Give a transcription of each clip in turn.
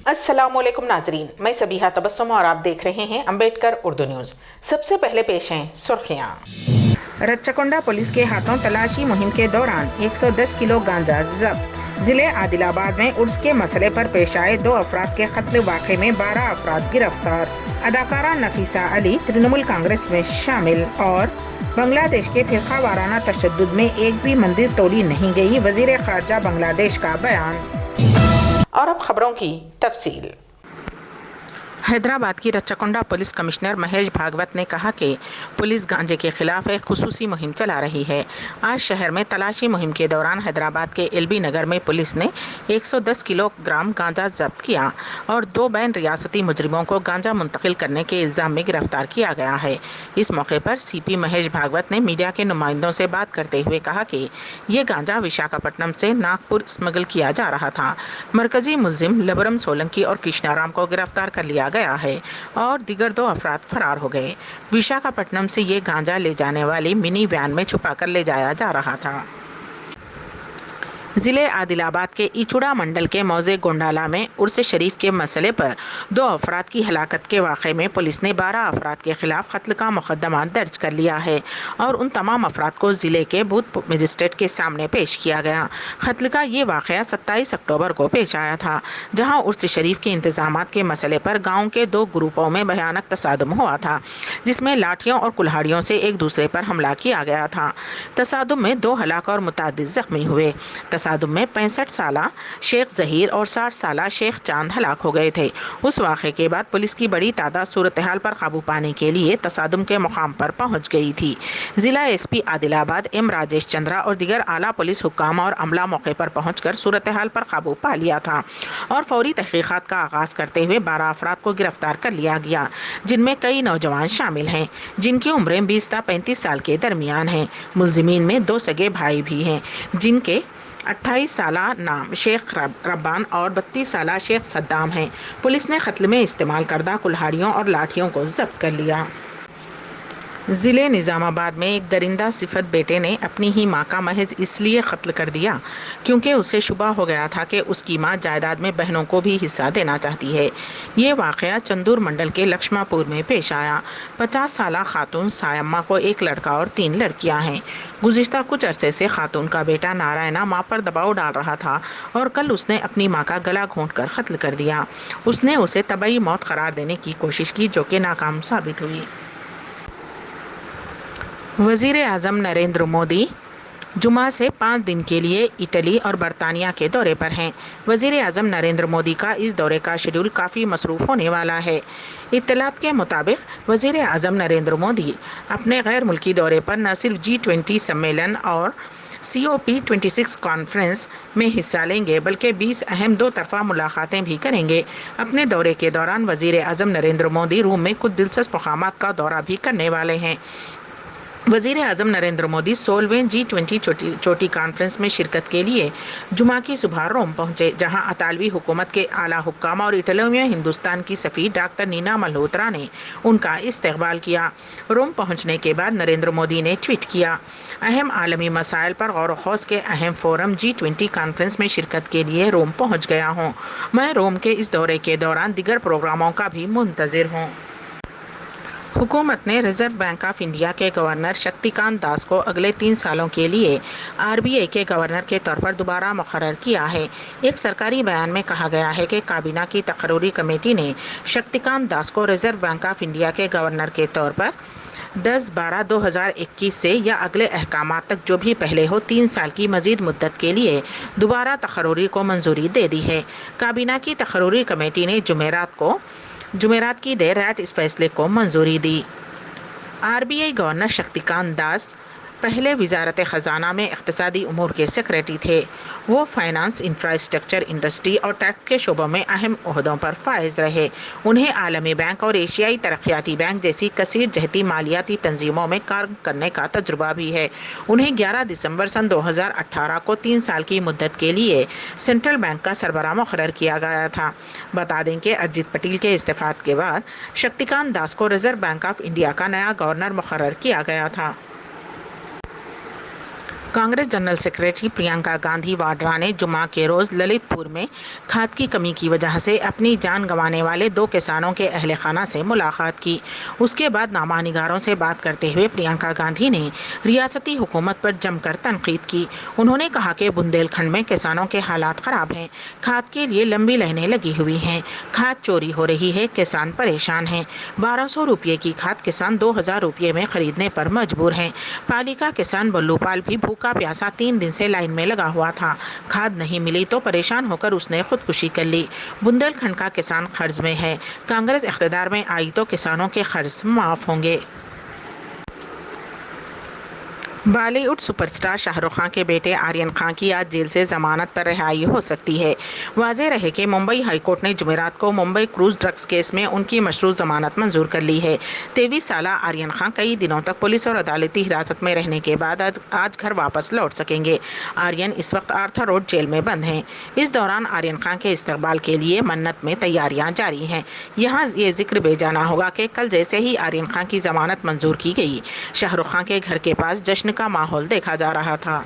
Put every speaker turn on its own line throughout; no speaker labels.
अस्सलामुअलैकुम नाजरीन, मैं सबीहा तबस्सुम और आप देख रहे हैं अम्बेडकर उर्दू न्यूज़। सबसे पहले पेश हैं सुर्खियाँ। रच्चाकोंडा पुलिस के हाथों तलाशी मुहिम के दौरान 110 किलो गांजा जब्त। जिले आदिलाबाद में उर्स के मसले पर पेश आए 2 अफराद के कत्ल वाक़े में 12 अफराद गिरफ्तार। अदाकारा नफीसा अली तृणमूल कांग्रेस में शामिल। और बांग्लादेश के फिरका वाराना तशद्दुद में एक भी मंदिर तोड़ी नहीं गई, वज़ीर ख़ारजा बांग्लादेश का बयान। और अब खबरों की तफसील। हैदराबाद की रच्चाकोंडा पुलिस कमिश्नर महेश भागवत ने कहा कि पुलिस गांजे के खिलाफ एक खुसूसी मुहिम चला रही है। आज शहर में तलाशी मुहिम के दौरान हैदराबाद के एलबी नगर में पुलिस ने 110 किलोग्राम गांजा जब्त किया और 2 बैन रियासती मुजरिमों को गांजा मुंतकिल करने के इल्ज़ाम में गिरफ्तार किया गया है। इस मौके पर सीपी महेश भागवत ने मीडिया के नुमाइंदों से बात करते हुए कहा कि ये गांजा विशाखापट्टनम से नागपुर स्मगल किया जा रहा था। मरकजी मुलजिम लबरम सोलंकी और कृष्णाराम को गिरफ्तार कर लिया गया है और दीगर 2 अफराद फरार हो गए। विशाखापट्टनम से ये गांजा ले जाने वाली मिनी वैन में छुपाकर ले जाया जा रहा था। ज़िले आदिलाबाद के इचुड़ा मंडल के मौजे गोंडाला में उर्स शरीफ के मसले पर 2 अफराद की हलाकत के वाक़े में पुलिस ने 12 अफराद के खिलाफ कत्ल का मुकदमा दर्ज कर लिया है और उन तमाम अफराद को ज़िले के बूथ मजिस्ट्रेट के सामने पेश किया गया। कत्ल का ये वाक़या 27 अक्टूबर को पेश आया था, जहाँ उर्स शरीफ के इंतजामात के मसले पर गाँव के 2 ग्रुपों में भयानक तसादुम हुआ था, जिसमें लाठियों और कुल्हाड़ियों से एक दूसरे पर हमला किया गया था। तसादुम में 2 हलाक और मुतअद्दिद ज़ख्मी हुए। तसादुम में 65 साला शेख जहीर और 60 साला शेख चांद हलाक हो गए थे। उस वाक़े के बाद पुलिस की बड़ी तादाद सूरत हाल पर काबू पाने के लिए तसादुम के मुकाम पर पहुंच गई थी। जिला एसपी आदिलाबाद एम राजेश चंद्रा और दीगर आला पुलिस हुक्काम और अमला मौके पर पहुंचकर सूरत हाल पर काबू पा लिया था और फौरी तहकीकात का आगाज करते हुए 12 अफराद को गिरफ्तार कर लिया गया, जिनमें कई नौजवान शामिल हैं, जिनकी उम्रें 20 से 35 साल के दरमियान हैं। मुलजिमीन में 2 सगे भाई भी हैं, जिनके 28 साला नाम शेख रब्बान और 32 साला शेख सद्दाम हैं। पुलिस ने कत्ल में इस्तेमाल करदा कुल्हाड़ियों और लाठियों को जब्त कर लिया। ज़िले निज़ामाबाद में एक दरिंदा सिफत बेटे ने अपनी ही मां का महज इसलिए कत्ल कर दिया क्योंकि उसे शुबा हो गया था कि उसकी मां जायदाद में बहनों को भी हिस्सा देना चाहती है। ये वाक़या चंदूर मंडल के लक्ष्मापुर में पेश आया। 50 साला खातून सायम्मा को एक लड़का और 3 लड़कियां हैं। गुज़िश्ता कुछ अरसे से खातून का बेटा नारायणा मां पर दबाव डाल रहा था और कल उसने अपनी मां का गला घोंटकर कत्ल कर दिया। उसने उसे तबई मौत करार देने की कोशिश की, जो कि नाकाम साबित हुई। वज़ीर आज़म नरेंद्र मोदी जुमा से 5 दिन के लिए इटली और बरतानिया के दौरे पर हैं। वज़ीर आज़म नरेंद्र मोदी का इस दौरे का शेड्यूल काफ़ी मसरूफ़ होने वाला है। इत्तलात के मुताबिक वज़ीर आज़म नरेंद्र मोदी अपने गैर मुल्की दौरे पर न सिर्फ G20 सम्मेलन और COP26 कॉन्फ्रेंस में हिस्सा लेंगे, बल्कि 20 अहम 2 तरफ़ा मुलाकातें भी करेंगे। अपने दौरे के दौरान वज़ीर आज़म नरेंद्र मोदी रोम में कुछ दिलचस्प मकामात का दौरा भी करने वाले हैं। वज़ीर आज़म नरेंद्र मोदी 16वें G20 चोटी कॉन्फ्रेंस में शिरकत के लिए जुमा की सुबह रोम पहुंचे, जहां अतालवी हुकूमत के आला हुक्काम और इटली में हिंदुस्तान की सफ़ीर डॉक्टर नीना मल्होत्रा ने उनका इस्तकबाल किया। रोम पहुंचने के बाद नरेंद्र मोदी ने ट्वीट किया, अहम आलमी मसाइल पर गौर व खौस के अहम फोरम G20 कॉन्फ्रेंस में शिरकत के लिए रोम पहुँच गया हूँ। मैं रोम के इस दौरे के दौरान दीगर प्रोग्रामों का भी मुंतज़िर हूँ। हुकूमत ने रिजर्व बैंक ऑफ इंडिया के गवर्नर शक्तिकांत दास को अगले 3 सालों के लिए RBI के गवर्नर के तौर पर दोबारा मुकर्रर किया है। एक सरकारी बयान में कहा गया है कि काबीना की तकर्री कमेटी ने शक्तिकांत दास को रिजर्व बैंक ऑफ इंडिया के गवर्नर के तौर पर 10/12/2021 से या अगले अहकामात तक जो भी पहले हो 3 साल की मजीद मुद्दत के लिए दोबारा तकर्री को मंजूरी दे दी है। काबीना की तकर्री कमेटी ने जुमेरात की देर रात इस फैसले को मंजूरी दी। RBI गवर्नर शक्तिकांत दास पहले वजारत ख़जाना में इक़्तिसादी उमूर के सेक्रेटरी थे। वो फाइनेंस, इंफ्रास्ट्रक्चर, इंडस्ट्री और टैक्स के शोबों में अहम ओहदों पर फाइज रहे। उन्हें आलमी बैंक और एशियाई तरक्याती बैंक जैसी कसीर जहती मालियाती तंजीमों में कार्य करने का तजुर्बा भी है। उन्हें 11 दिसंबर सन 2018 को 3 साल की मुद्दत के लिए सेंट्रल बैंक का सरबराह मुकर्रर किया गया था। बता दें कि अरिजीत पटेल के इस्तीफा के बाद शक्तिकांत दास को रिजर्व बैंक ऑफ इंडिया का नया गवर्नर मुकर्रर किया गया था। कांग्रेस जनरल सेक्रेटरी प्रियंका गांधी वाड्रा ने जुमा के रोज ललितपुर में खाद की कमी की वजह से अपनी जान गंवाने वाले 2 किसानों के अहले खाना से मुलाकात की। उसके बाद नामानिगारों से बात करते हुए प्रियंका गांधी ने रियासती हुकूमत पर जमकर तनकीद की। उन्होंने कहा कि बुंदेलखंड में किसानों के हालात खराब हैं, खाद के लिए लंबी लाइनें लगी हुई हैं, खाद चोरी हो रही है, किसान परेशान हैं। 1200 रुपये की खाद किसान 2000 रुपये में खरीदने पर मजबूर हैं। पाली का किसान बल्लूपाल भी भूखा प्यासा 3 दिन से लाइन में लगा हुआ था। खाद नहीं मिली तो परेशान होकर उसने खुदकुशी कर ली। बुंदेलखंड का किसान कर्ज में है। कांग्रेस इख्तियार में आई तो किसानों के कर्ज माफ होंगे। बॉलीवुड सुपरस्टार शाहरुख खान के बेटे आर्यन खान की आज जेल से जमानत पर रिहाई हो सकती है। वाज़ेह रहे कि मुंबई हाईकोर्ट ने जुमेरात को मुंबई क्रूज ड्रग्स केस में उनकी मशरूत जमानत मंजूर कर ली है। 23 साल आर्यन खान कई दिनों तक पुलिस और अदालती हिरासत में रहने के बाद आज घर वापस लौट सकेंगे। आर्यन इस वक्त आर्थर रोड जेल में बंद हैं। इस दौरान आर्यन खान के इस्तकबाल के लिए मन्नत में तैयारियां जारी हैं। यहाँ ये जिक्र बेजाना होगा कि कल जैसे ही आर्यन खान की जमानत मंजूर की गई, शाहरुख खान के घर के पास जश्न का माहौल देखा जा रहा था।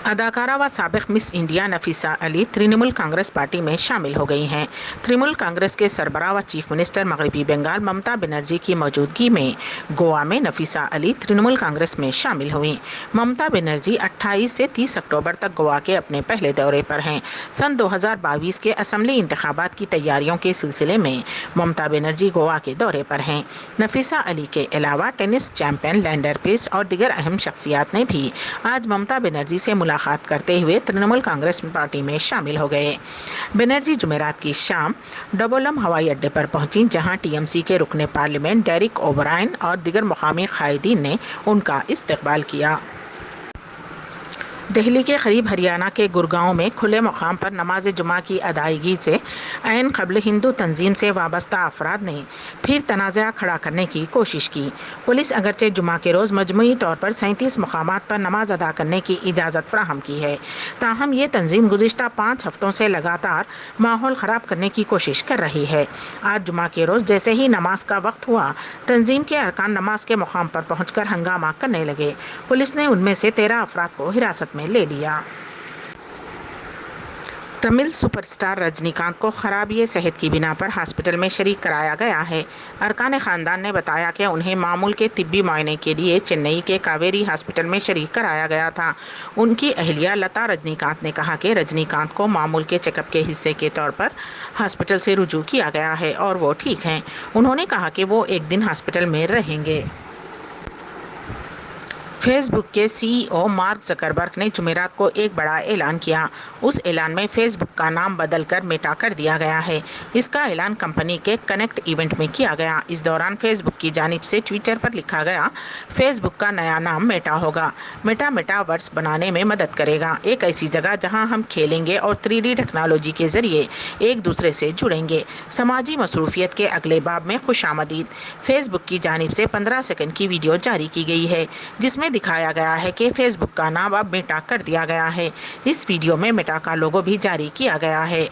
अदाकारा व साबिक miss India Nafisa Ali Trinamool Congress party में शामिल हो गई हैं। तृणमूल कांग्रेस के सरबराह व चीफ मिनिस्टर मगरबी बंगाल ममता बनर्जी की मौजूदगी में गोवा में नफीसा अली तृणमूल कांग्रेस में शामिल हुई। ममता बनर्जी 28 से 30 अक्टूबर तक गोवा के अपने पहले दौरे पर हैं। सन 2022 के असम्बली इंतखाबात की तैयारियों के सिलसिले में ममता बनर्जी गोवा के दौरे पर हैं। नफीसा अली के अलावा टेनिस चैंपियन लैंडर पेस और दीगर अहम शख्सियात ने भी आज ममता बनर्जी से मुलाकात करते हुए तृणमूल कांग्रेस पार्टी में शामिल हो गए। बनर्जी जुमेरात की शाम डबोलम हवाई अड्डे पर पहुंची, जहां टीएमसी के रुकने पार्लियामेंट डेरिक ओबरायन और दीगर मुकामी कायदीन ने उनका इस्तकबाल किया। दिल्ली के करीब हरियाणा के गुड़गांव में खुले मकाम पर नमाज जुमा की अदायगी से ऐन क़ब्ल हिंदू तंजीम से वाबस्ता अफराद ने फिर तनाज़ा खड़ा करने की कोशिश की। पुलिस अगरचे जुमा के रोज़ मजमूई तौर पर 37 मकामात पर नमाज अदा करने की इजाज़त फ्राहम की है, ताहम ये तंजीम गुज़िश्ता 5 हफ्तों से लगातार माहौल ख़राब करने की कोशिश कर रही है। आज जुमा के रोज़ जैसे ही नमाज का वक्त हुआ, तंजीम के अरकान नमाज के मकाम पर पहुँच कर हंगामा करने लगे। पुलिस ने उनमें से 13 अफराद को हिरासत में ले लिया। तमिल सुपरस्टार रजनीकांत को खराबी सेहत की बिना पर हॉस्पिटल में शरीक कराया गया है। अरकान ख़ानदान ने बताया कि उन्हें मामूल के तिब्बी मुआयने के लिए चेन्नई के कावेरी हॉस्पिटल में शरीक कराया गया था। उनकी अहलिया लता रजनीकांत ने कहा कि रजनीकांत को मामूल के चेकअप के हिस्से के तौर पर हॉस्पिटल से रुजू किया गया है और वो ठीक हैं। उन्होंने कहा कि वो एक दिन हॉस्पिटल में रहेंगे। फेसबुक के सीईओ मार्क जकरबर्ग ने जुमेरात को एक बड़ा ऐलान किया। उस ऐलान में फेसबुक का नाम बदलकर मेटा कर दिया गया है। इसका ऐलान कंपनी के कनेक्ट इवेंट में किया गया। इस दौरान फेसबुक की जानिब से ट्विटर पर लिखा गया, फेसबुक का नया नाम मेटा होगा। मेटा मेटावर्स बनाने में मदद करेगा, एक ऐसी जगह जहां हम खेलेंगे और 3D टेक्नोलॉजी के जरिए एक दूसरे से जुड़ेंगे। समाजी मसरूफियत के अगले बाब में खुशामदीद। फेसबुक की जानिब से 15 सेकंड की वीडियो जारी की गई है, जिसमें दिखाया गया है कि फेसबुक का नाम अब मेटा कर दिया गया है। इस वीडियो में मेटा का लोगो भी जारी किया गया है।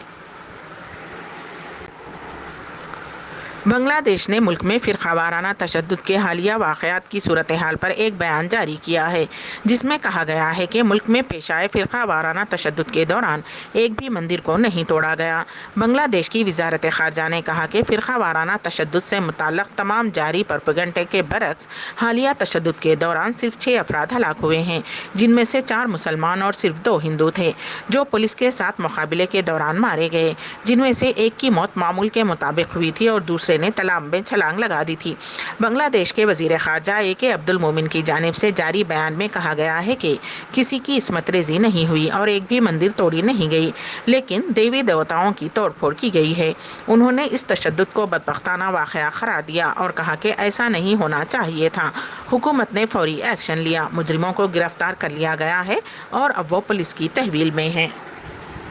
बांग्लादेश ने मुल्क में फ़िरक़ावाराना तशद्दुद के हालिया वाक़यात की सूरत हाल पर एक बयान जारी किया है, जिसमें कहा गया है कि मुल्क में पेश आए फ़िरक़ावाराना तशद्दुद के दौरान एक भी मंदिर को नहीं तोड़ा गया। बांग्लादेश की वज़ारत ख़ारजा ने कहा कि फ़िरक़ावाराना तशद्दुद से मुताल्लिक़ तमाम जारी प्रोपेगेंडे के बरक्स हालिया तशद्दुद के दौरान सिर्फ 6 अफराद हलाक हुए हैं, जिनमें से 4 मुसलमान और सिर्फ 2 हिंदू थे, जो पुलिस के साथ मुकाबले के दौरान मारे गए, जिनमें से एक की मौत मामूल के मुताबिक हुई थी और दूसरे ने तालाब में छलांग लगा दी थी। बांग्लादेश के वजीर खारजा AK अब्दुल मोमिन की जानिब से जारी बयान में कहा गया है कि किसी की इस्मत रेजी नहीं हुई और एक भी मंदिर तोड़ी नहीं गई, लेकिन देवी देवताओं की तोड़फोड़ की गई है। उन्होंने इस तशद्दुद को बदबख्ताना वाक़या करार दिया और कहा कि ऐसा नहीं होना चाहिए था। हुकूमत ने फौरी एक्शन लिया, मुजरिमों को गिरफ्तार कर लिया गया है और अब वो पुलिस की तहवील में हैं।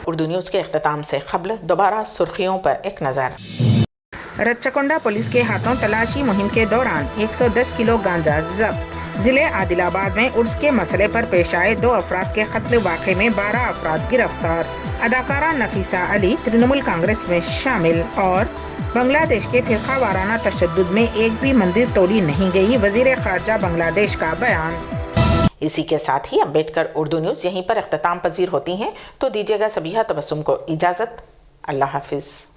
उर्दू न्यूज़ के इख्तिताम से क़ब्ल दोबारा सुर्खियों पर एक नज़र। रच्चकोंडा पुलिस के हाथों तलाशी मुहिम के दौरान 110 किलो गांजा जब्त। जिले आदिलाबाद में उर्स के मसले पर पेश आए 2 अफराद के कत्ल वाक़े में 12 अफराद गिरफ्तार। अदाकारा नफीसा अली तृणमूल कांग्रेस में शामिल और बांग्लादेश के फ़िरक़ावाराना तशद्दुद में एक भी मंदिर तोड़ी नहीं गई, वज़ीर ख़ारजा बांग्लादेश का बयान। اسی کے ساتھ ہی امبیڈکر اردو نیوز یہیں پر اختتام پذیر ہوتی ہیں، تو دیجیے گا سبیحہ تبسم کو اجازت۔ اللہ حافظ۔